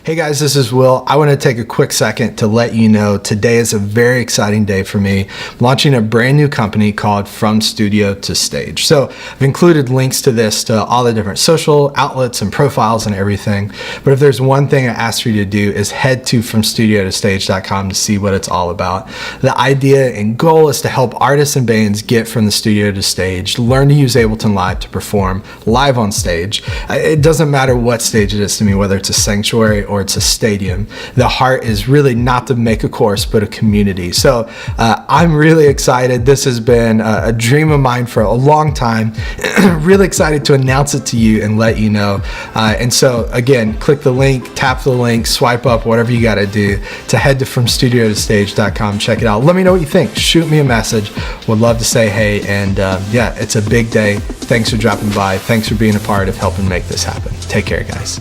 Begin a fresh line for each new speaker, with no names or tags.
Hey guys, this is Will. I want to take a quick second to let you know today is a very exciting day for me. I'm launching a brand new company called From Studio to Stage. So I've included links to this to all the different social outlets and profiles and everything. But if there's one thing I ask for you to do is head to fromstudiotostage.com to see what it's all about. The idea and goal is to help artists and bands get from the studio to stage, learn to use Ableton Live to perform live on stage. It doesn't matter what stage it is to me, whether it's a sanctuary or it's a stadium. The heart is really not to make a course, but a community. So I'm really excited. This has been a dream of mine for a long time. Really excited to announce it to you and let you know. And so again, click the link, tap the link, swipe up, whatever you got to do to head to fromstudiotostage.com. Check it out. Let me know what you think. Shoot me a message. Would love to say hey. And yeah, it's a big day. Thanks for dropping by. Thanks for being a part of helping make this happen. Take care, guys.